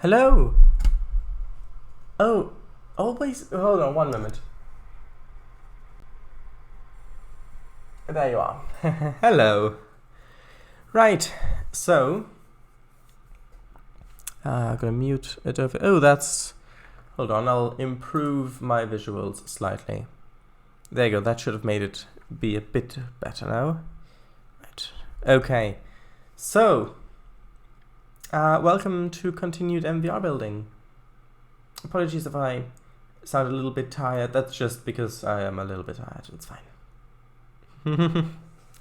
Hello! Oh, always. Hold on one moment. There you are. Hello. Right, so. I'm gonna mute it over. Oh, that's. Hold on, I'll improve my visuals slightly. There you go, that should have made it be a bit better now. Right. Okay, so. Welcome to continued MVR building. Apologies if I sound a little bit tired. That's just because I am a little bit tired. It's fine.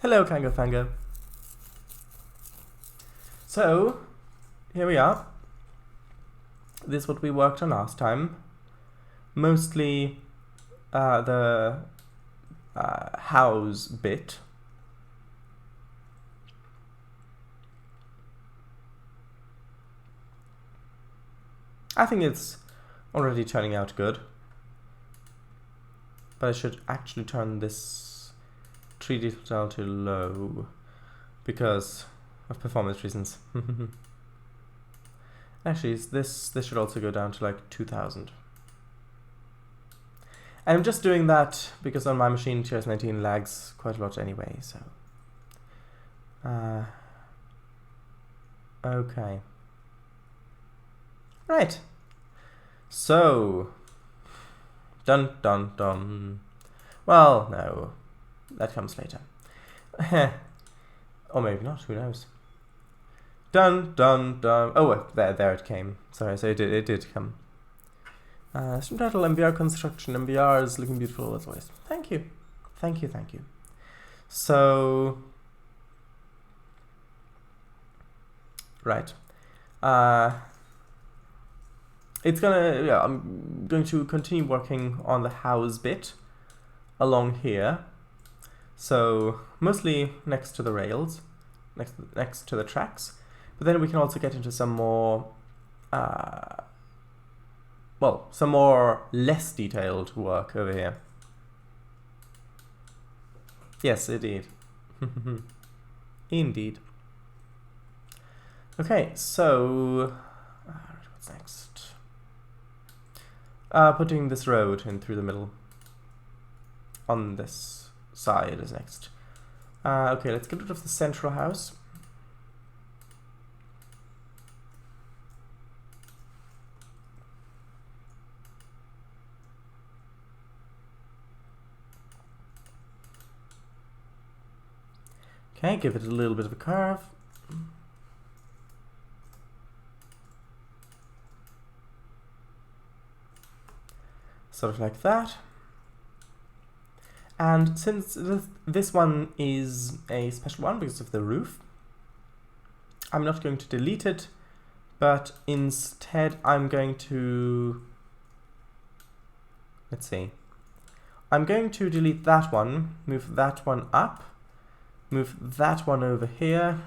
Hello, Kango Fango. So, here we are. This is what we worked on last time. Mostly the house bit. I think it's already turning out good. But I should actually turn this 3D detail to low because of performance reasons. Actually, this should also go down to like 2000. And I'm just doing that because on my machine TRS-19 lags quite a lot anyway, so. Okay. Right. So. Dun dun dun. Well, no. That comes later. Or maybe not, who knows. Dun dun dun. Oh, there it came. Sorry, so it did come. Stream title, MVR construction. MVR is looking beautiful as always. Thank you. Thank you, thank you. So. Right. It's gonna, I'm going to continue working on the house bit along here. So, mostly next to the rails, next to the tracks. But then we can also get into some more, some more less detailed work over here. Yes, indeed. Indeed. Okay, so, what's next? Putting this road in through the middle. On this side is next. Okay, let's get rid of the central house. Okay, give it a little bit of a curve. Sort of like that. And since this one is a special one because of the roof, I'm not going to delete it, but instead I'm going to, let's see, I'm going to delete that one, move that one up, move that one over here,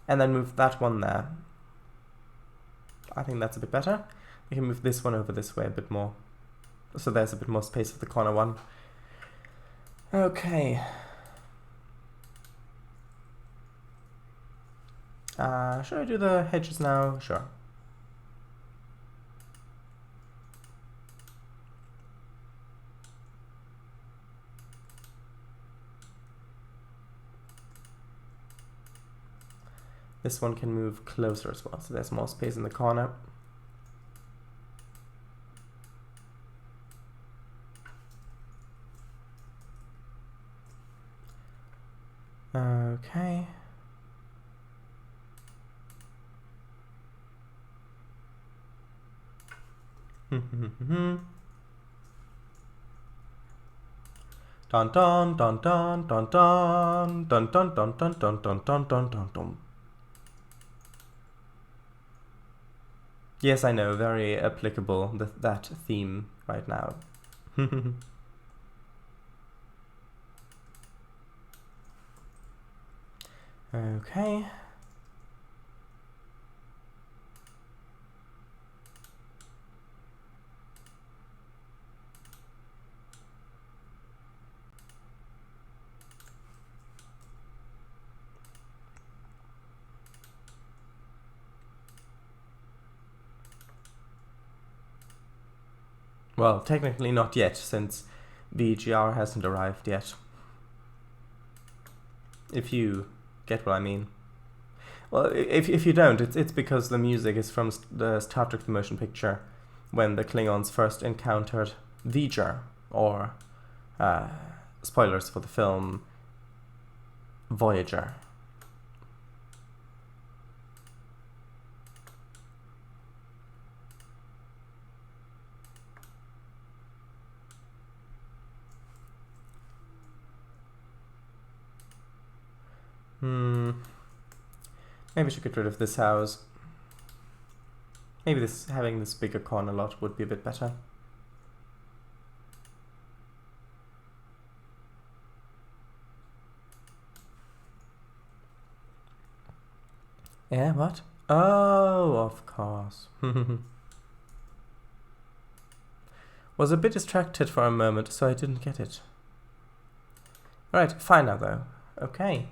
and then move that one there. I think that's a bit better. I can move this one over this way a bit more. So there's a bit more space for the corner one. Okay. Should I do the hedges now? Sure. This one can move closer as well, so there's more space in the corner. Okay. Dun dun dun dun dun dun dun dun dun dun dun dun dun dun dun dun. Yes, I know, very applicable, that theme right now. Okay. Well, technically not yet, since VGR hasn't arrived yet. If you get what I mean. Well, if you don't, it's because the music is from the Star Trek the Motion Picture, when the Klingons first encountered V'ger, or spoilers for the film Voyager. Maybe I should get rid of this house. Maybe having this bigger corner lot would be a bit better. Yeah, what? Oh, of course. Was a bit distracted for a moment, so I didn't get it. Right, fine now though. Okay.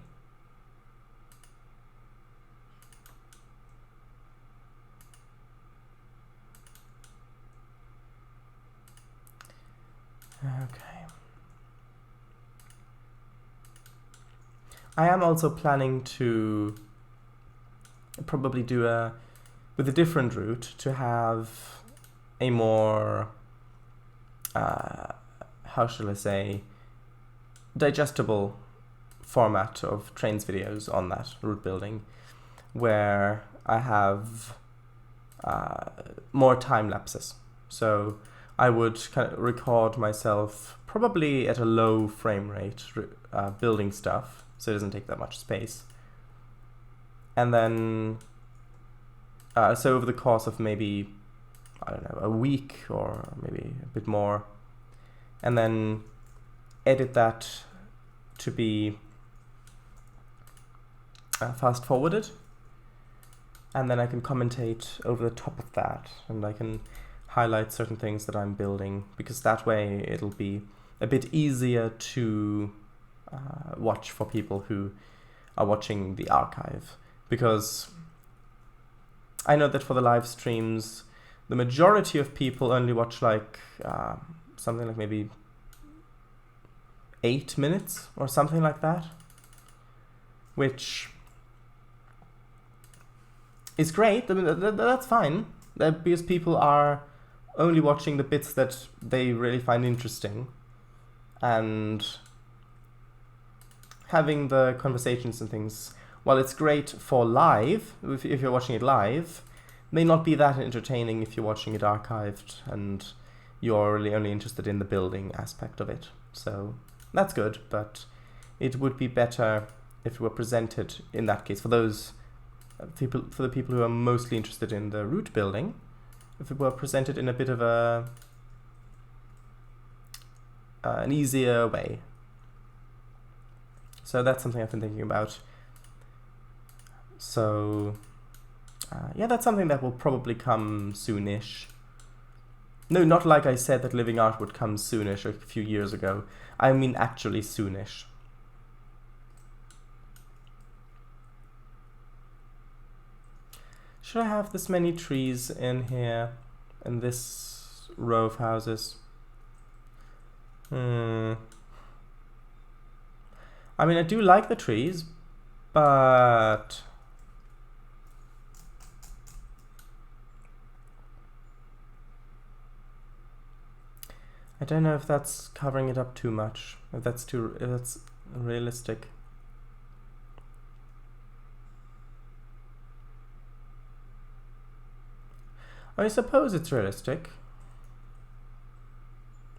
Okay. I am also planning to probably do with a different route, to have a more, how shall I say, digestible format of Trainz videos on that route building, where I have more time lapses. So I would kind of record myself probably at a low frame rate building stuff, so it doesn't take that much space. And then, so over the course of maybe, I don't know, a week or maybe a bit more, and then edit that to be fast forwarded, and then I can commentate over the top of that, and I can highlight certain things that I'm building, because that way it'll be a bit easier to watch for people who are watching the archive. Because I know that for the live streams, the majority of people only watch like something like maybe 8 minutes or something like that, which is great. I mean, that's fine, because people are only watching the bits that they really find interesting, and having the conversations and things, while it's great for live, if you're watching it live, may not be that entertaining if you're watching it archived and you're really only interested in the building aspect of it. So that's good, but it would be better if it were presented in that case for those people, for the people who are mostly interested in the route building, if it were presented in a bit of an easier way. So that's something I've been thinking about. So yeah, that's something that will probably come soonish. No, not like I said that Living Art would come soonish a few years ago. I mean actually soonish. Should I have this many trees in here, in this row of houses? I mean, I do like the trees, but I don't know if that's covering it up too much, if that's realistic. I suppose it's realistic.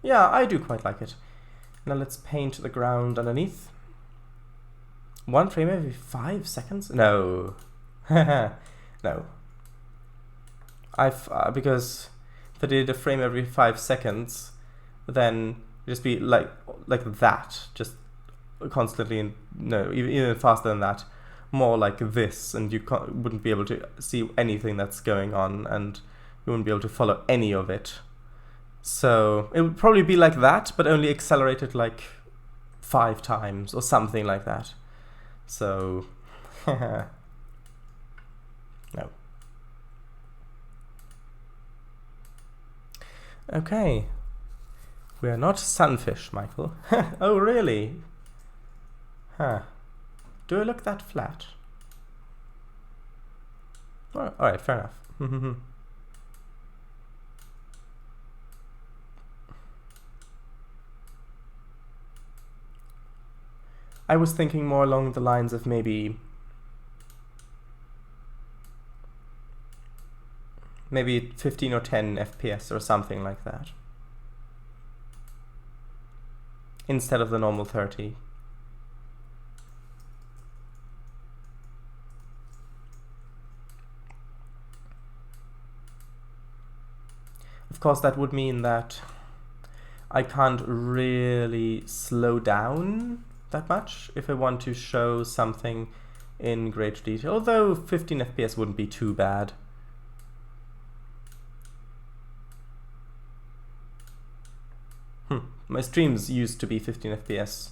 Yeah, I do quite like it. Now let's paint the ground underneath. 1 frame every 5 seconds? No. No. Because if I did a frame every 5 seconds, then it'd just be like that, just constantly, no, even faster than that, more like this, and you wouldn't be able to see anything that's going on, and you wouldn't be able to follow any of it. So it would probably be like that, but only accelerated like 5 times or something like that. So no. Okay, We are not sunfish, Michael. Oh, really? Huh. Do I look that flat? Oh, alright, fair enough. I was thinking more along the lines of maybe 15 or 10 FPS or something like that, instead of the normal 30. Of course, that would mean that I can't really slow down that much if I want to show something in greater detail, although 15 FPS wouldn't be too bad. My streams used to be 15 FPS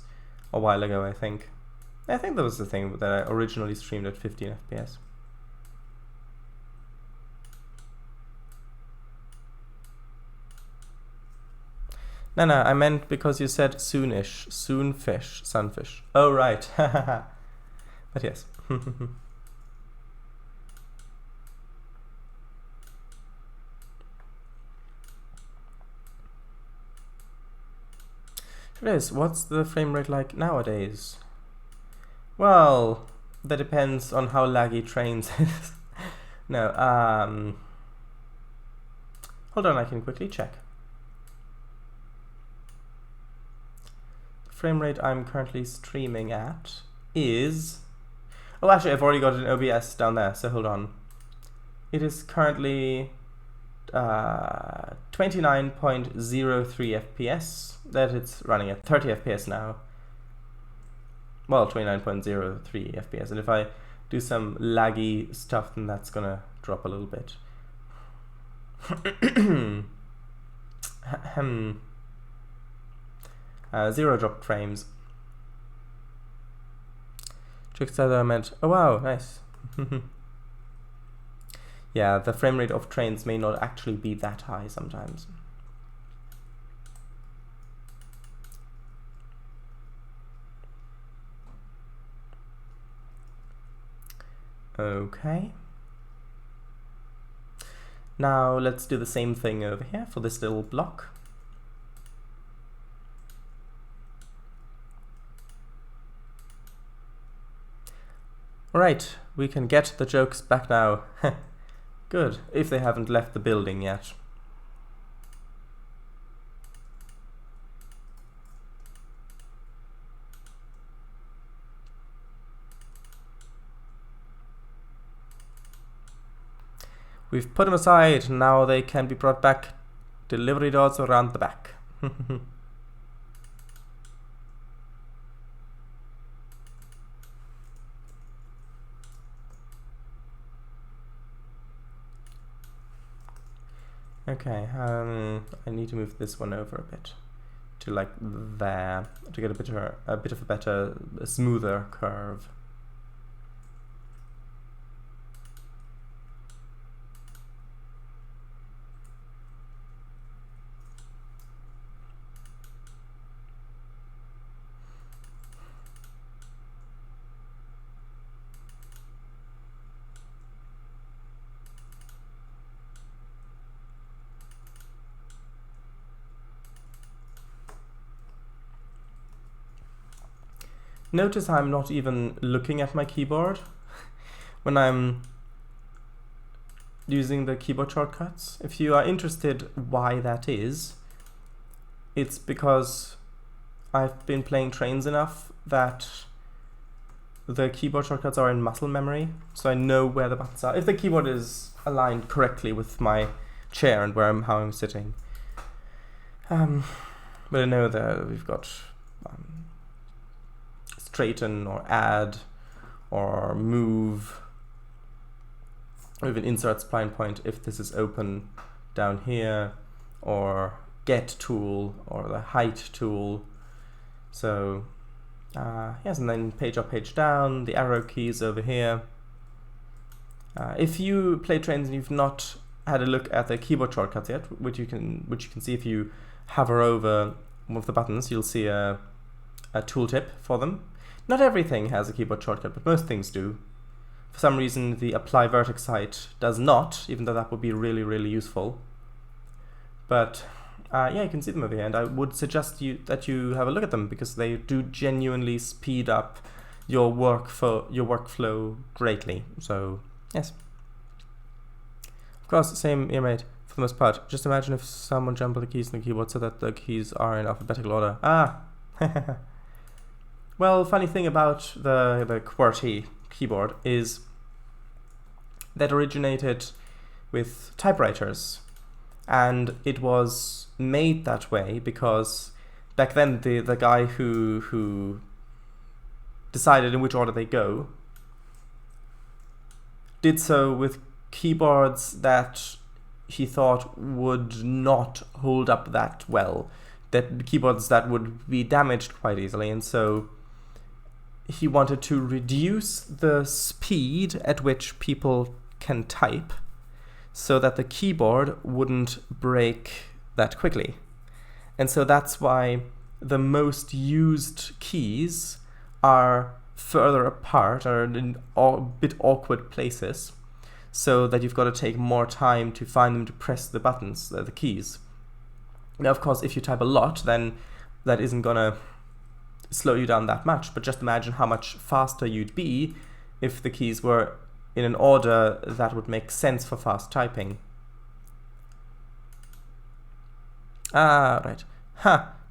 a while ago, I think. I think that was the thing that I originally streamed at 15 FPS. No, I meant because you said soonish, soonfish, sunfish. Oh, right. But yes. It is. What's the frame rate like nowadays? Well, that depends on how laggy Trainz is. No, hold on, I can quickly check. The frame rate I'm currently streaming at is... Oh, actually, I've already got an OBS down there, so hold on. It is currently 29.03 FPS that it's running at. 30 FPS now. Well, 29.03 FPS, and if I do some laggy stuff, then that's gonna drop a little bit. Zero dropped frames. Trickster, I meant. Oh wow, nice. Yeah, the frame rate of Trainz may not actually be that high sometimes. Okay. Now let's do the same thing over here for this little block. Right, we can get the jokes back now. Good, if they haven't left the building yet. We've put them aside, now they can be brought back. Delivery doors around the back. Okay, I need to move this one over a bit to like there to get a bit of a better, a smoother curve. Notice I'm not even looking at my keyboard when I'm using the keyboard shortcuts. If you are interested why that is, it's because I've been playing Trainz enough that the keyboard shortcuts are in muscle memory, so I know where the buttons are. If the keyboard is aligned correctly with my chair and how I'm sitting. But I know that we've got straighten or add or move, or even insert spline point if this is open down here, or get tool or the height tool. So yes, and then page up, page down, the arrow keys over here. If you play Trainz and you've not had a look at the keyboard shortcuts yet, which you can see if you hover over one of the buttons, you'll see a tooltip for them. Not everything has a keyboard shortcut, but most things do. For some reason, the apply vertex height does not, even though that would be really, really useful. But yeah, you can see them over here, and I would suggest that you have a look at them, because they do genuinely speed up your workflow greatly. So yes, of course, same here, mate. For the most part, just imagine if someone jumbled the keys in the keyboard so that the keys are in alphabetical order. Well, funny thing about the QWERTY keyboard is that originated with typewriters, and it was made that way because back then the guy who decided in which order they go did so with keyboards that he thought would not hold up that well, that keyboards that would be damaged quite easily, and so he wanted to reduce the speed at which people can type so that the keyboard wouldn't break that quickly. And so that's why the most used keys are further apart or in a bit awkward places, so that you've got to take more time to find them to press the buttons, the keys. Now, of course, if you type a lot, then that isn't gonna slow you down that much, but just imagine how much faster you'd be if the keys were in an order that would make sense for fast typing. Right.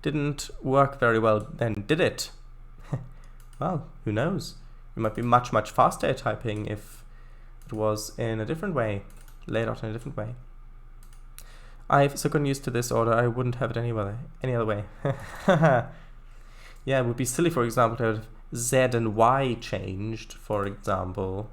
Didn't work very well then, did it? Well, who knows? You might be much, much faster at typing if it was in a different way, laid out in a different way. I've so gotten used to this order, I wouldn't have it any other way. Yeah, it would be silly, for example, to have Z and Y changed, for example.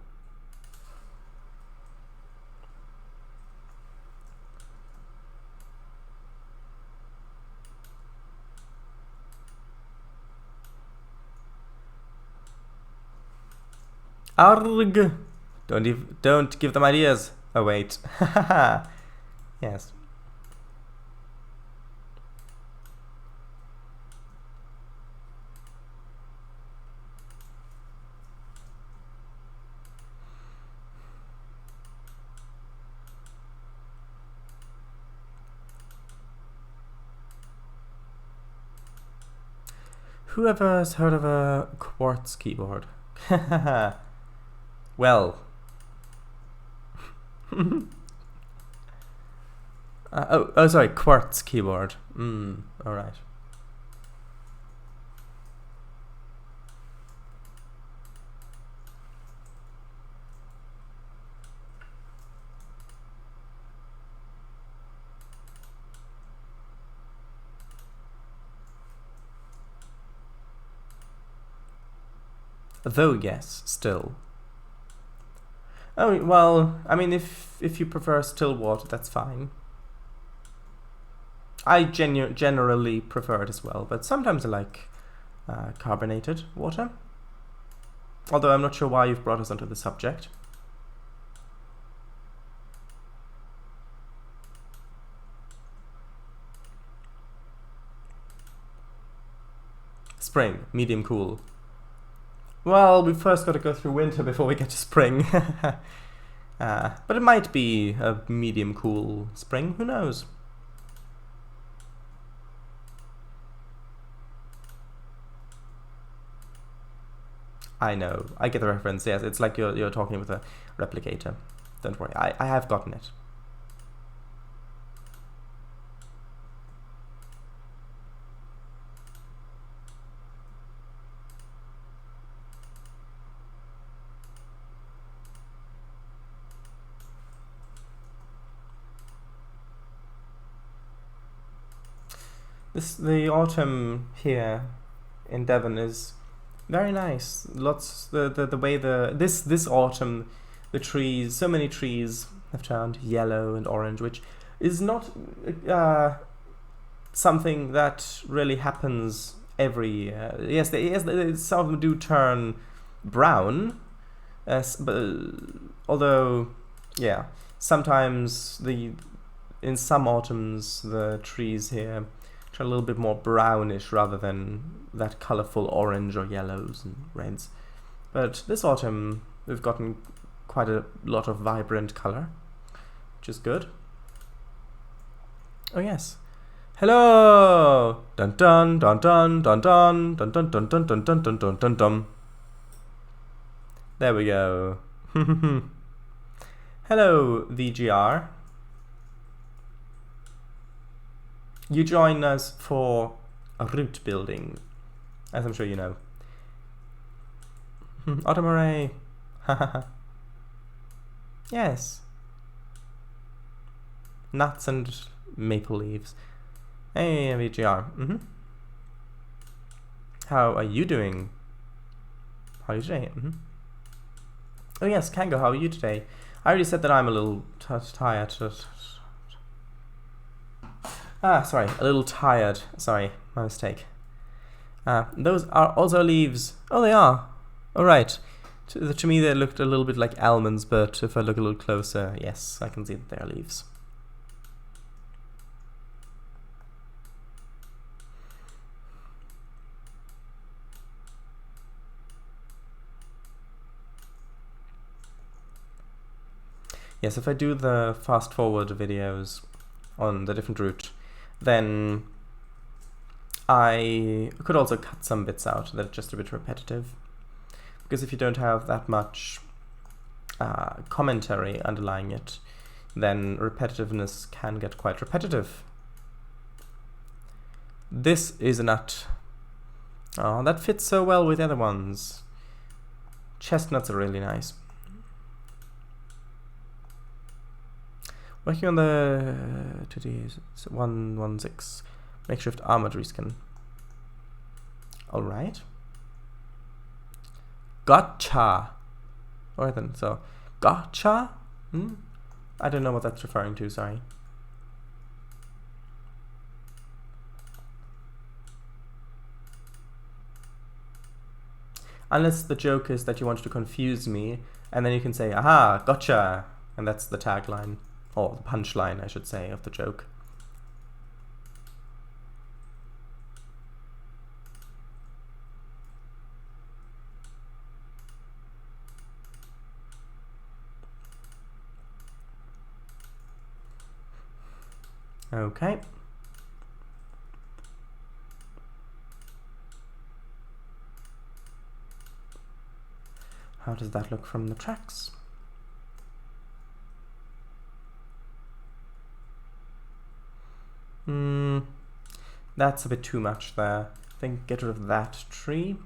Arg! Don't give them ideas. Oh wait. Yes. Whoever's heard of a quartz keyboard? Well. Sorry, quartz keyboard. Alright. Though yes, still. Oh well, I mean, if you prefer still water, that's fine. I generally prefer it as well, but sometimes I like carbonated water. Although I'm not sure why you've brought us onto the subject. Spring, medium cool. Well, we first got to go through winter before we get to spring. But it might be a medium cool spring, who knows? I know, I get the reference, yes, it's like you're talking with a replicator. Don't worry, I have gotten it. The autumn here in Devon is very nice. The way this autumn the trees, so many trees have turned yellow and orange, which is not something that really happens every year. Yes, some of them do turn brown, but although sometimes in some autumns the trees here Try a little bit more brownish rather than that colorful orange or yellows and reds. But this autumn we've gotten quite a lot of vibrant color, which is good. Oh yes. Hello! Dun dun dun dun dun dun dun dun dun dun dun dun dun dun dun. There we go. Hello, VGR. You join us for a route building, as I'm sure you know. Autumn array. Yes. Nuts and maple leaves. Hey, VGR. How are you doing? How are you today? Oh yes, Kango, how are you today? I already said that I'm a little tired. Sorry, a little tired. Sorry, my mistake. Those are also leaves. Oh, they are. All right. To me, they looked a little bit like almonds, but if I look a little closer, yes, I can see that they are leaves. Yes, if I do the fast forward videos on the different route, then I could also cut some bits out that are just a bit repetitive. Because if you don't have that much commentary underlying it, then repetitiveness can get quite repetitive. This is a nut. Oh, that fits so well with the other ones. Chestnuts are really nice. Working on the 116 makeshift armored reskin. Alright. Gotcha! Alright then, so gotcha? I don't know what that's referring to, sorry. Unless the joke is that you want to confuse me, and then you can say, aha, gotcha! And that's the tagline. Or the punchline, I should say, of the joke. Okay. How does that look from the tracks? That's a bit too much there. I think get rid of that tree.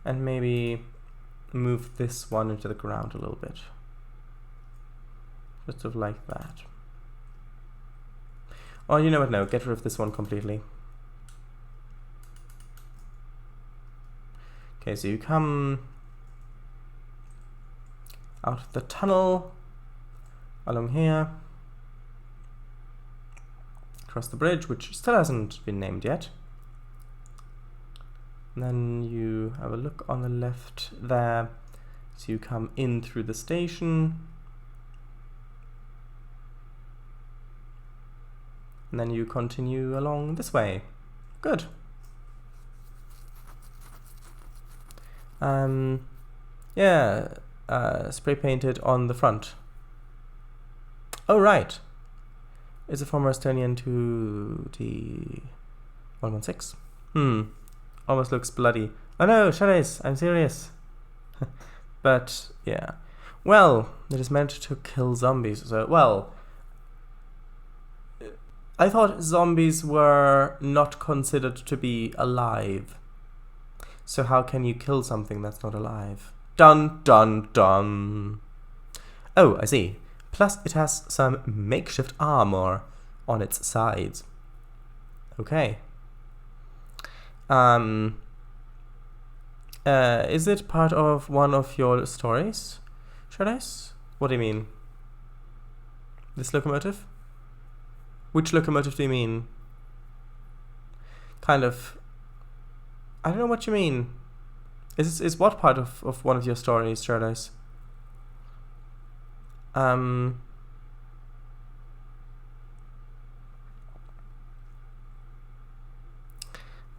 And maybe move this one into the ground a little bit. Just sort of like that. Oh, you know what? No, get rid of this one completely. Okay, so you come out of the tunnel, along here, across the bridge, which still hasn't been named yet. And then you have a look on the left there, so you come in through the station, and then you continue along this way. Good. Yeah, spray painted on the front. Oh, right. It's a former Estonian 2T116. Almost looks bloody. Oh no, Shadows, I'm serious. But, yeah. Well, it is meant to kill zombies. So, well, I thought zombies were not considered to be alive. So how can you kill something that's not alive? Dun dun dun. Oh, I see. Plus it has some makeshift armor on its sides. Okay. Is it part of one of your stories, Shadows? What do you mean? This locomotive? Which locomotive do you mean? Kind of... I don't know what you mean. Is what part of one of your stories, Shadows?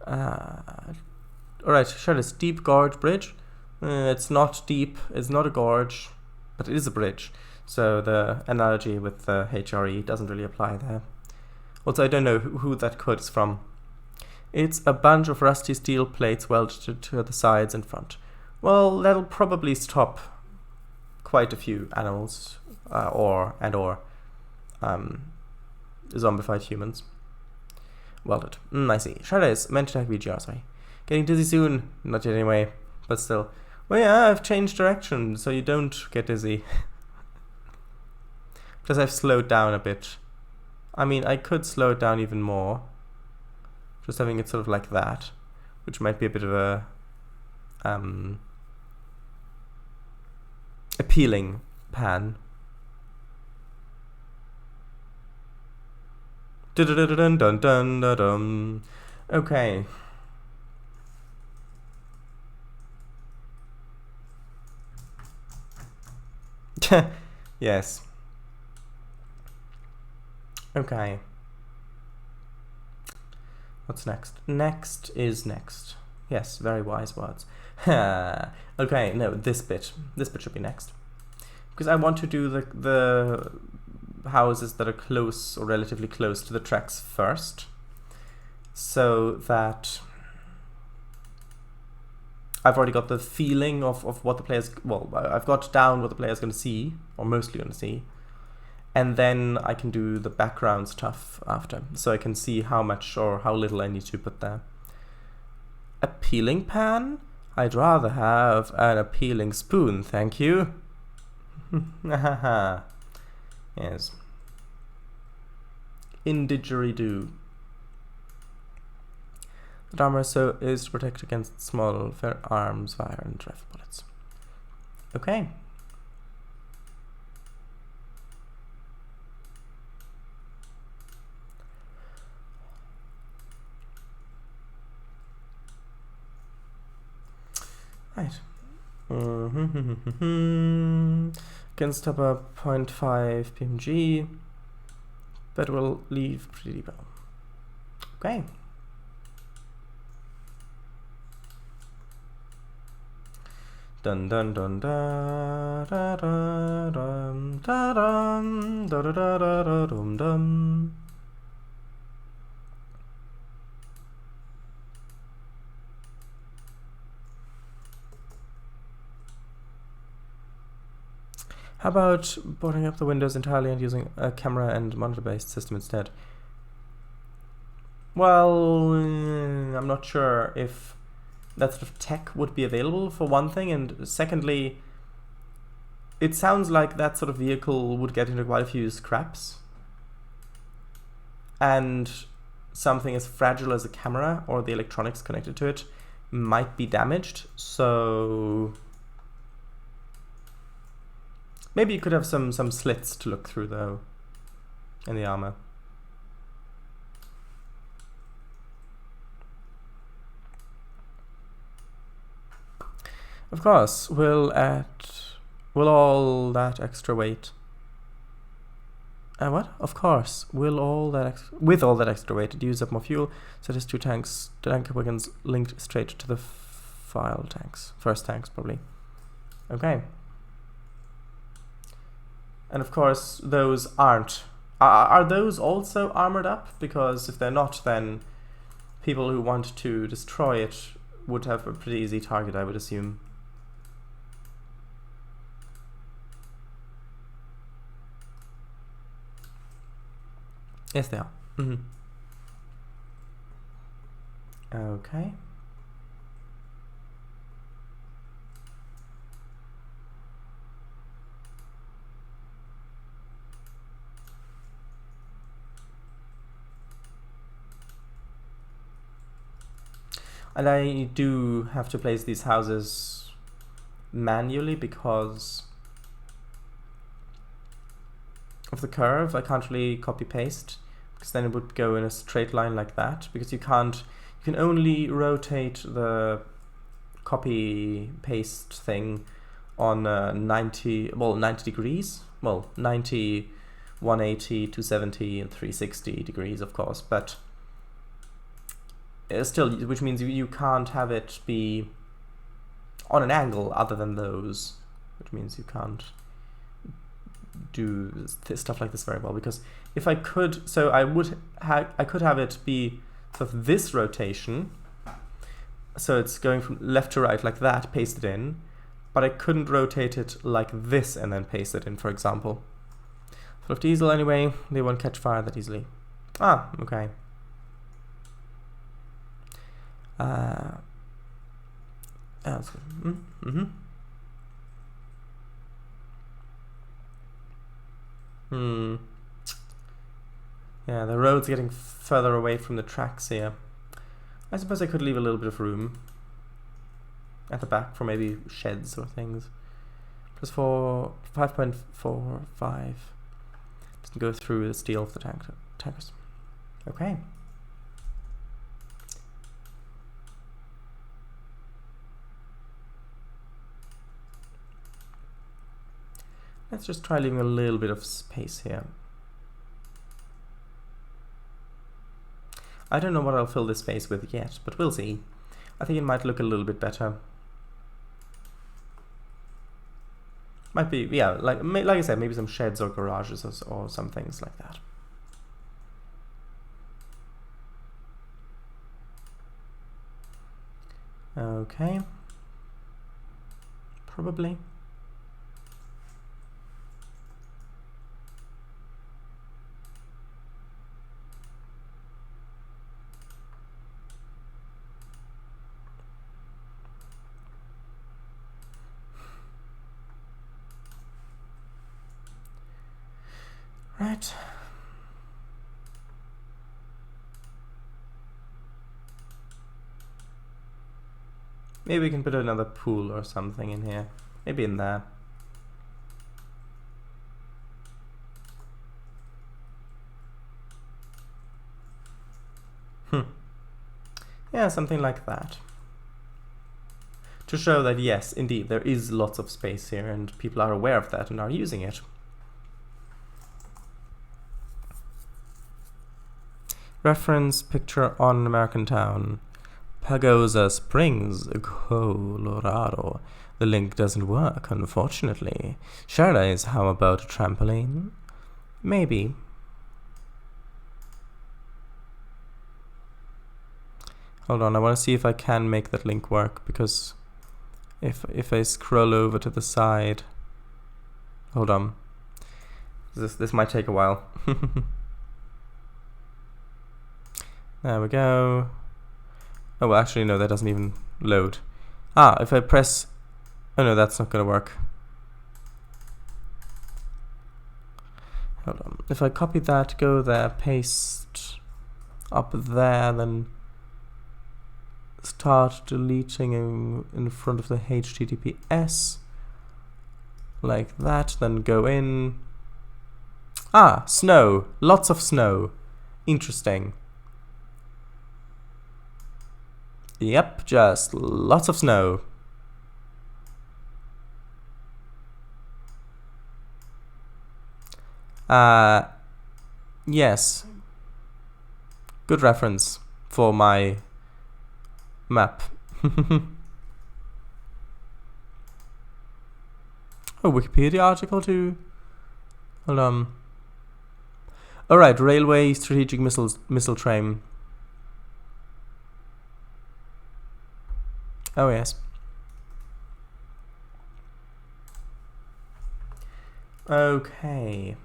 Alright, sure, it's Deep Gorge Bridge. It's not deep, it's not a gorge, but it is a bridge. So the analogy with the HRE doesn't really apply there. Also, I don't know who that quote is from. It's a bunch of rusty steel plates welded to the sides and front. Well, that'll probably stop quite a few animals, or zombified humans. Welded. I see. Shadows meant to attack VGR, sorry. Getting dizzy soon. Not yet anyway, but still. Well, yeah, I've changed direction, so you don't get dizzy. Plus, I've slowed down a bit. I mean, I could slow it down even more. Just having it sort of like that, which might be a bit of a appealing pan. Dun dun dun dun dun. Okay. Yes. Okay. What's next? Next is next. Yes, very wise words. Okay, no, this bit should be next. Because I want to do the houses that are close or relatively close to the tracks first. So that I've already got the feeling of what the players, well, I've got down what the player's going to see, or mostly going to see. And then I can do the background stuff after, so I can see how much or how little I need to put there. Appealing pan? I'd rather have an appealing spoon, thank you. Yes. Indigeridoo. The armor is to protect against small arms, fire, and rifle bullets. Okay. Right. Can stop a 0.5 PMG. That will leave pretty well. Okay. Dun dun dun da da da dum da dum da da da da dum dum. How about boarding up the windows entirely and using a camera and monitor-based system instead? Well, I'm not sure if that sort of tech would be available, for one thing, and secondly, it sounds like that sort of vehicle would get into quite a few scraps, and something as fragile as a camera or the electronics connected to it might be damaged, so maybe you could have some slits to look through, though, in the armor. Of course, will all that extra weight? What? Of course, will all that with all that extra weight, it use up more fuel, such as two tanks, tank wagons linked straight to the first tanks, probably. Okay. And of course, those aren't. Are those also armored up? Because if they're not, then people who want to destroy it would have a pretty easy target, I would assume. Yes, they are. Okay. And I do have to place these houses manually because of the curve. I can't really copy paste because then it would go in a straight line like that, because you can only rotate the copy paste thing on 90 degrees, well 90, 180, 270 and 360 degrees, of course, but still, which means you can't have it be on an angle other than those, which means you can't do stuff like this very well. Because if I could, so I could have it be sort of this rotation, so it's going from left to right like that, pasted in, but I couldn't rotate it like this and then paste it in, for example. Fluff diesel anyway, they won't catch fire that easily. Ah, okay. Yeah, the road's getting further away from the tracks here. I suppose I could leave a little bit of room at the back for maybe sheds or things. Plus 5.45. Doesn't go through the steel of the tankers. Okay. Let's just try leaving a little bit of space here. I don't know what I'll fill this space with yet, but we'll see. I think it might look a little bit better. Might be, yeah, like I said, maybe some sheds or garages or some things like that. Okay. Probably. Right. Maybe we can put another pool or something in here. Maybe in there. Yeah, something like that. To show that yes, indeed, there is lots of space here and people are aware of that and are using it. Reference picture on American Town. Pagosa Springs, Colorado. The link doesn't work, unfortunately. Shardays, how about a trampoline? Maybe. Hold on, I want to see if I can make that link work, because if I scroll over to the side... Hold on. This might take a while. There we go. Oh, well, actually, no, that doesn't even load. Ah, if I press... Oh, no, that's not going to work. Hold on. If I copy that, go there, paste up there, then start deleting in front of the HTTPS. Like that, then go in. Ah, snow. Lots of snow. Interesting. Yep, just lots of snow. Yes. Good reference for my map. Oh, Wikipedia article too. Hold on. Alright, railway strategic missile train. Oh yes. Okay.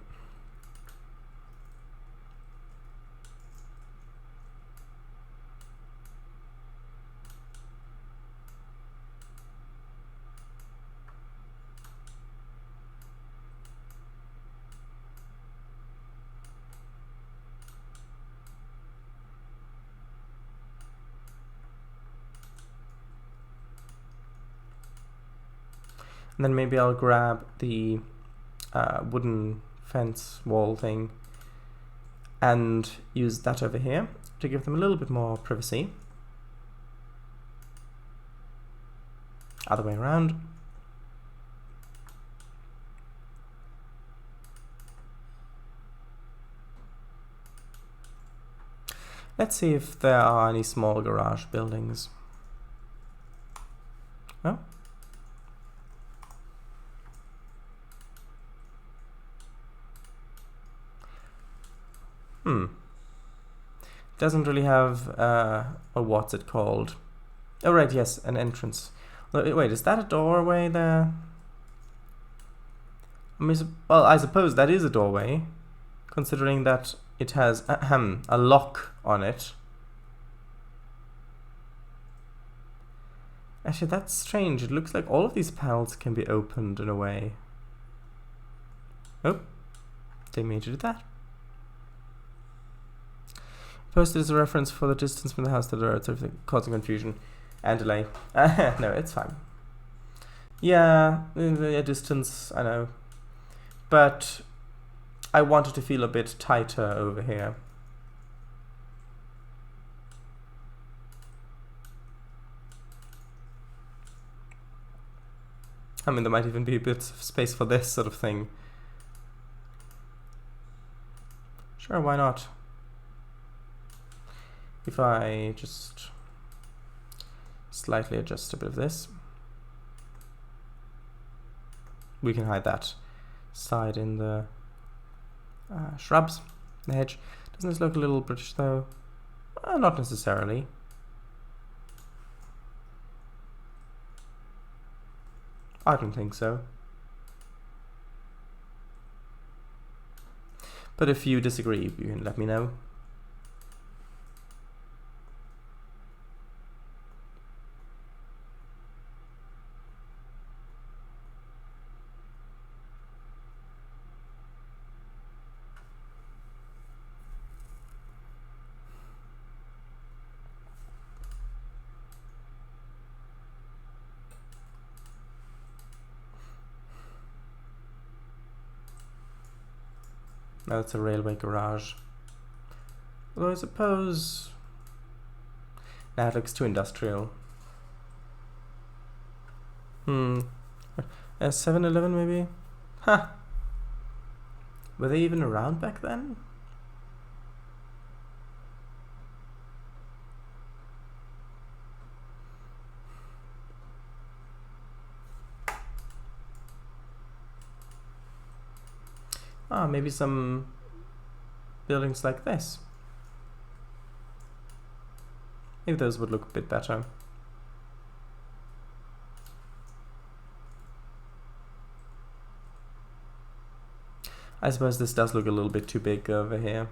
And then maybe I'll grab the wooden fence wall thing and use that over here to give them a little bit more privacy. Other way around. Let's see if there are any small garage buildings. Oh. Doesn't really have a what's it called? Oh right, yes, an entrance. Wait, is that a doorway there? I mean, well, I suppose that is a doorway, considering that it has a lock on it. Actually, that's strange. It looks like all of these panels can be opened in a way. Oh, didn't mean to do that. Posted as a reference for the distance from the house to the road, so causing confusion and delay. No, it's fine. Yeah, the distance, I know. But I wanted to feel a bit tighter over here. I mean, there might even be a bit of space for this sort of thing. Sure, why not? If I just slightly adjust a bit of this, we can hide that side in the shrubs, the hedge. Doesn't this look a little British though? Not necessarily. I don't think so. But if you disagree, you can let me know. No, it's a railway garage. Although I suppose... Nah, it looks too industrial. A 7-Eleven maybe? Huh. Were they even around back then? Maybe some buildings like this. Maybe those would look a bit better. I suppose this does look a little bit too big over here.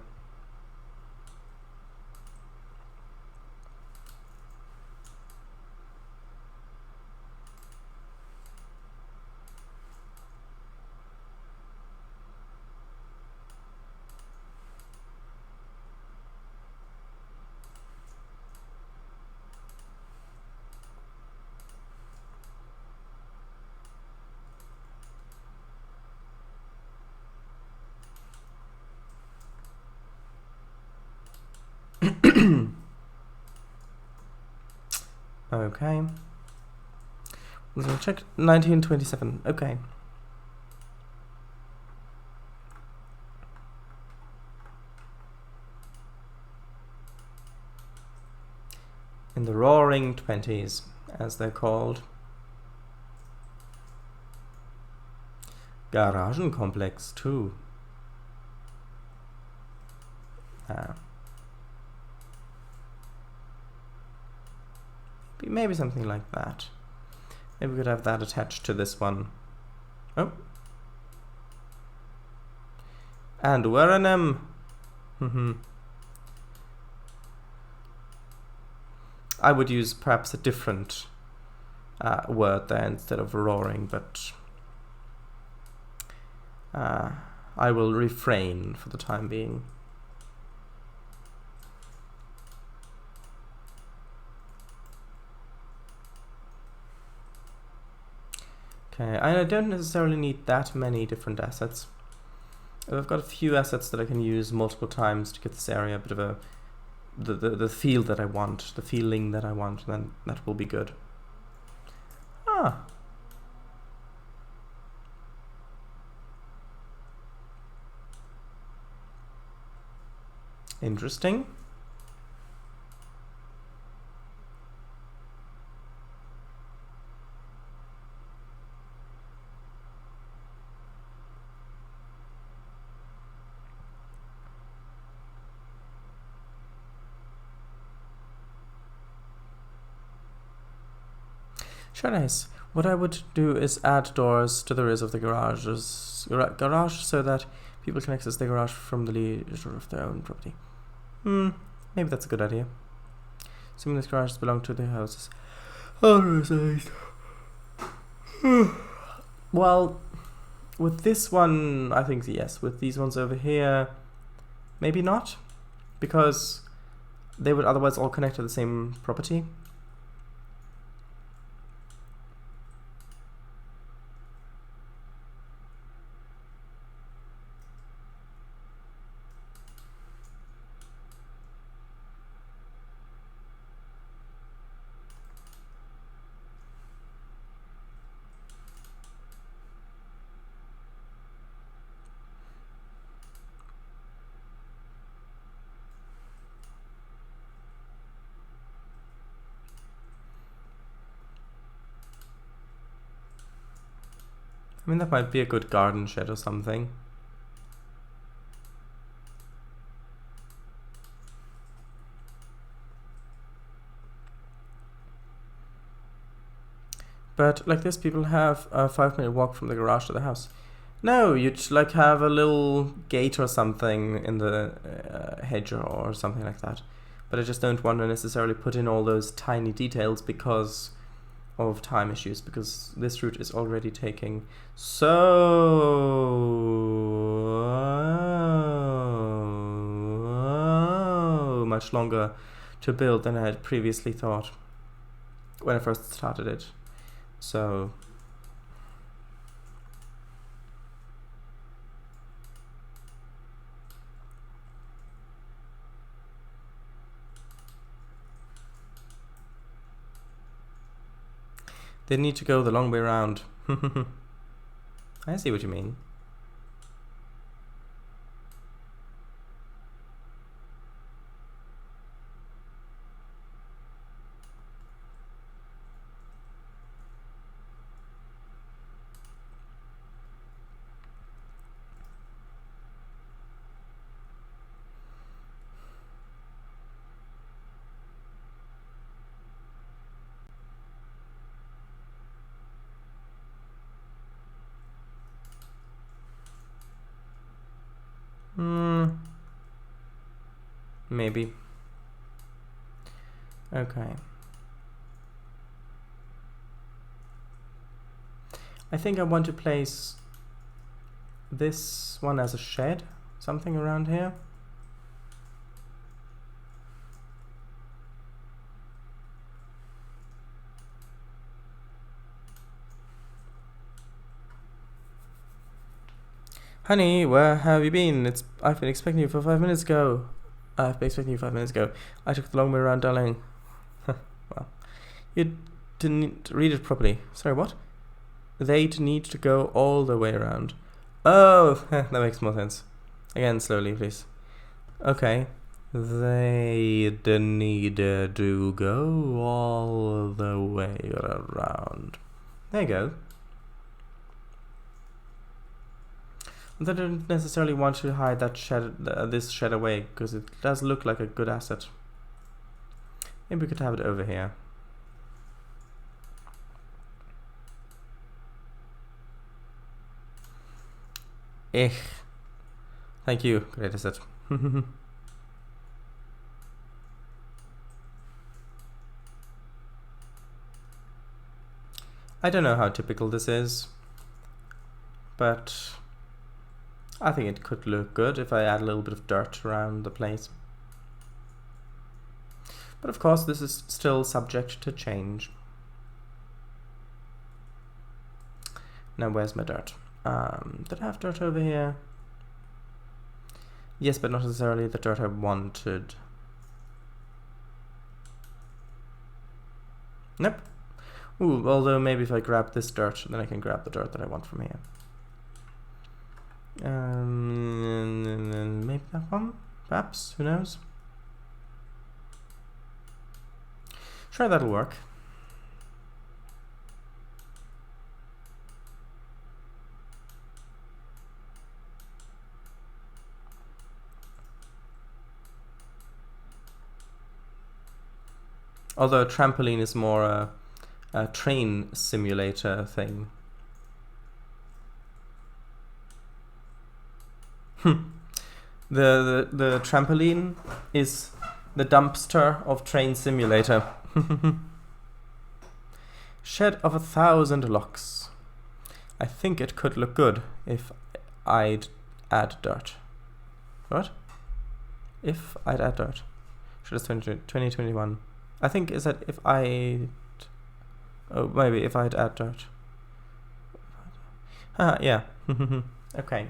Okay. Let's check 1927. Okay. In the Roaring Twenties, as they're called. Garagenkomplex too. Maybe something like that. Maybe we could have that attached to this one. Oh. And we're an M. I would use perhaps a different word there instead of roaring, but I will refrain for the time being. Okay, I don't necessarily need that many different assets. I've got a few assets that I can use multiple times to get this area a bit of the feel that I want, the feeling that I want, then that will be good. Interesting. nice. What I would do is add doors to the rears of the garage so that people can access the garage from the leisure of their own property. Maybe that's a good idea. Assuming this garage belong to the houses. Well, with this one, I think yes. With these ones over here, maybe not, because they would otherwise all connect to the same property. I mean, that might be a good garden shed or something. But like this, people have a 5-minute walk from the garage to the house. No, you'd like have a little gate or something in the hedge or something like that. But I just don't want to necessarily put in all those tiny details because of time issues, because this route is already taking so much longer to build than I had previously thought when I first started it. So they need to go the long way around. I see what you mean. Maybe. Okay. I think I want to place this one as a shed, something around here. Honey, where have you been? I've been expecting you for 5 minutes ago. I've been expecting you 5 minutes ago. I took the long way around, darling. Well, you didn't read it properly. Sorry, what? They'd need to go all the way around. Oh, that makes more sense. Again, slowly, please. Okay. They'd need to go all the way around. There you go. I don't necessarily want to hide that shed, this shed away, because it does look like a good asset. Maybe we could have it over here. Thank you, great asset. I don't know how typical this is, but I think it could look good if I add a little bit of dirt around the place. But of course, this is still subject to change. Now, where's my dirt? Did I have dirt over here? Yes, but not necessarily the dirt I wanted. Nope. Ooh, although maybe if I grab this dirt, then I can grab the dirt that I want from here. Maybe that one? Perhaps? Who knows? Sure, that'll work. Although a trampoline is more train simulator thing. The trampoline is the dumpster of Train Simulator. Shed of 1,000 locks. I think it could look good if I'd add dirt. What? If I'd add dirt. Should have 2021. I think is that if I... Oh, maybe if I'd add dirt. Yeah. Okay.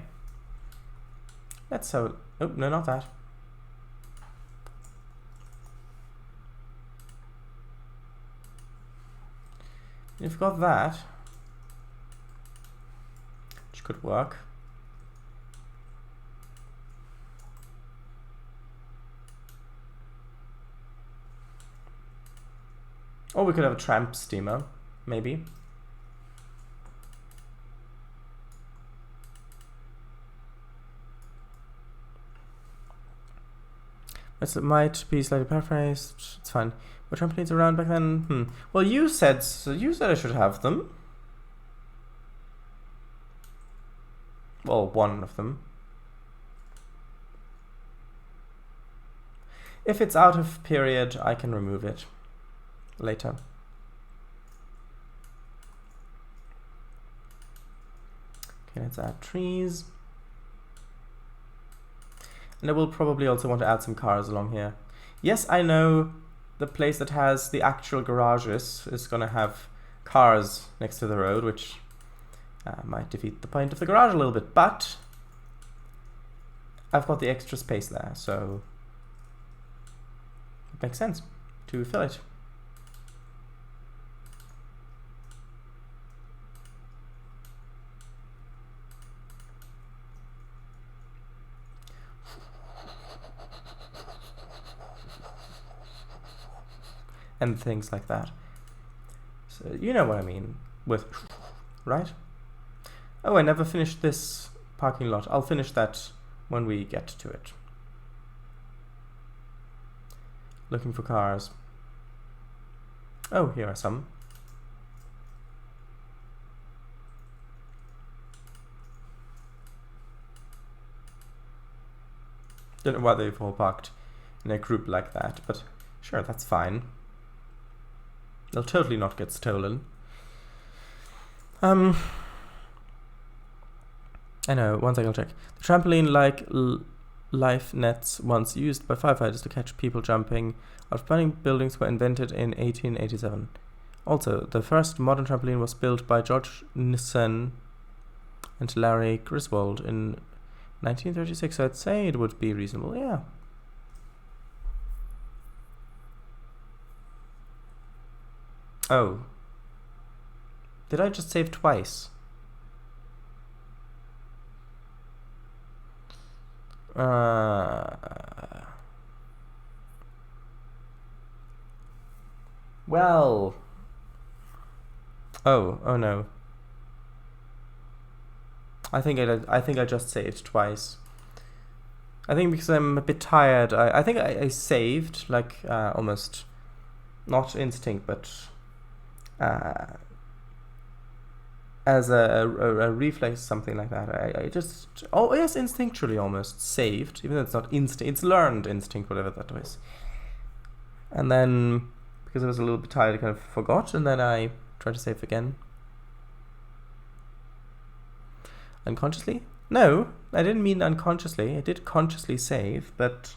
Let's so... Oh, no, not that. You've got that, which could work. Or we could have a tramp steamer, maybe. It might be slightly paraphrased. It's fine. Were trampolines around back then? Well, you said I should have them. Well, one of them. If it's out of period, I can remove it later. Okay, let's add trees. And I will probably also want to add some cars along here. Yes, I know the place that has the actual garages is going to have cars next to the road, which might defeat the point of the garage a little bit, but I've got the extra space there, so it makes sense to fill it. And things like that. So you know what I mean with, right? Oh, I never finished this parking lot. I'll finish that when we get to it. Looking for cars. Oh, here are some. Don't know why they've all parked in a group like that, but sure, that's fine. They'll totally not get stolen. I know, one second, I'll check. The trampoline-like life nets once used by firefighters to catch people jumping out of burning buildings were invented in 1887. Also, the first modern trampoline was built by George Nissen and Larry Griswold in 1936, so I'd say it would be reasonable, yeah. Oh. Did I just save twice? Well. Oh no. I think I just saved twice. I think because I'm a bit tired. I think I saved like almost not instinct, but as a reflex, something like that. I just, oh yes, instinctually almost saved, even though it's not instinct, it's learned instinct, whatever that was. And then, because I was a little bit tired, I kind of forgot, and then I tried to save again. Unconsciously? No, I didn't mean unconsciously. I did consciously save, but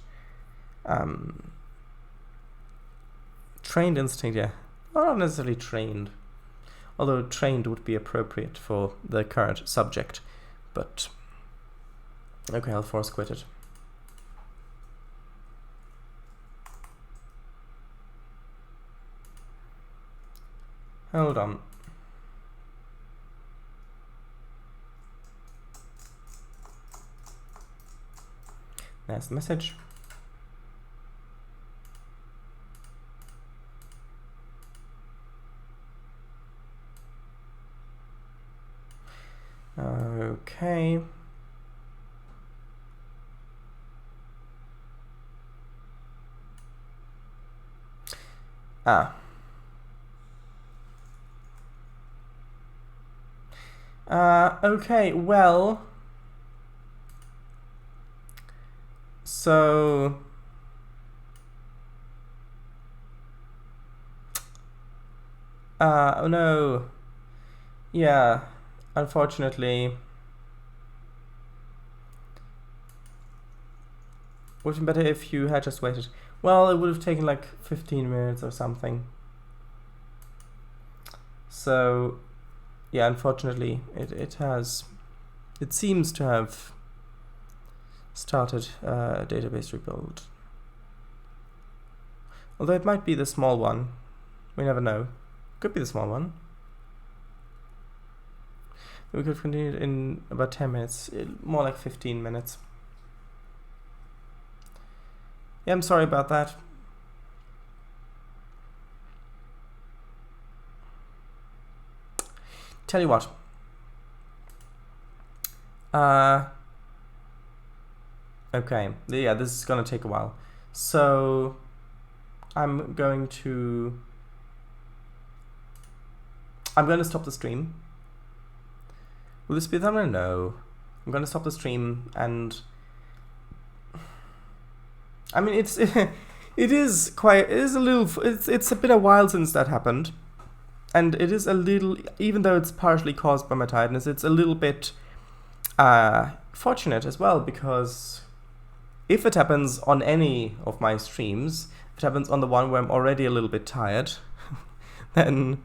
trained instinct, yeah. Well, not necessarily trained. Although trained would be appropriate for the current subject. But okay, I'll force quit it. Hold on. There's the message. Okay. Okay, well, so oh no, yeah, unfortunately, would have been better if you had just waited. Well, it would have taken like 15 minutes or something. So yeah, unfortunately, it seems to have started a database rebuild. Although it might be the small one. We never know. Could be the small one. We could continue in about 10 minutes. More like 15 minutes. Yeah, I'm sorry about that. Tell you what. Okay. Yeah, this is gonna take a while. So I'm going to stop the stream. Will this be the thumbnail? No. I'm gonna stop the stream, and I mean it's it is a bit a while since that happened, and it is a little, even though it's partially caused by my tiredness, it's a little bit fortunate as well, because if it happens on any of my streams, if it happens on the one where I'm already a little bit tired, then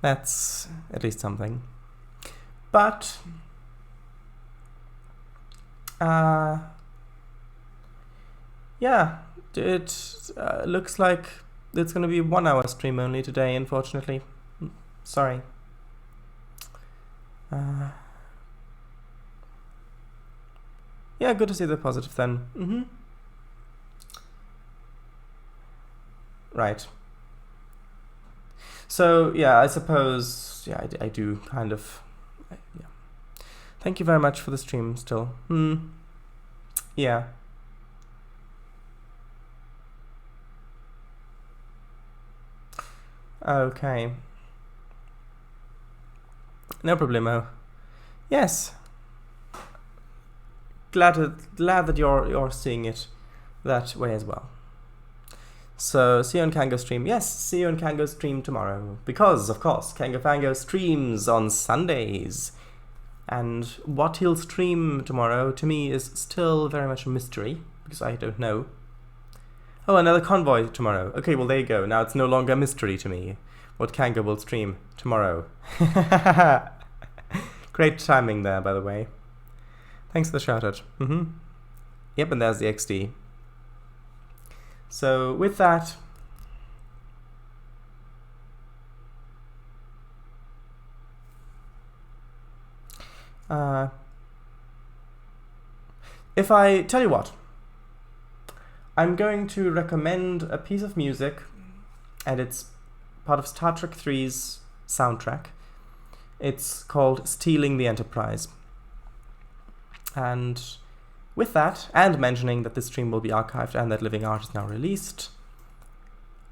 that's at least something. But yeah, it looks like it's going to be a 1 hour stream only today, unfortunately. Sorry. Yeah, good to see the positive then. Right. So yeah, I suppose, yeah, I do kind of, yeah. Thank you very much for the stream still. Yeah. Okay. No problemo. Yes. Glad that you're seeing it that way as well. So see you on Kango stream. Yes, see you on Kango stream tomorrow, because of course Kango Fango streams on Sundays, and what he'll stream tomorrow to me is still very much a mystery, because I don't know. Oh, another convoy tomorrow. Okay, well there you go. Now it's no longer a mystery to me what Kango will stream tomorrow. Great timing there, by the way. Thanks for the shout out. Yep, and there's the XD. So with that, if I tell you what, I'm going to recommend a piece of music, and it's part of Star Trek 3's soundtrack. It's called Stealing the Enterprise. And with that, and mentioning that this stream will be archived and that Living Art is now released,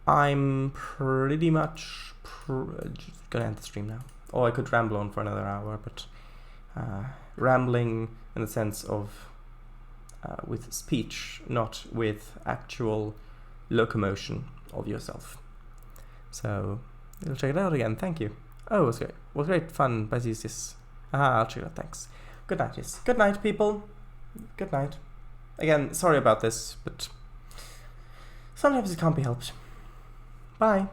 I'm pretty much gonna end the stream now. Or I could ramble on for another hour, but rambling in the sense of with speech, not with actual locomotion of yourself. So you'll check it out again. Thank you. Oh, it was great. It was great fun by this. I'll check it out. Thanks. Good night, yes. Good night, people. Good night. Again, sorry about this, but sometimes it can't be helped. Bye.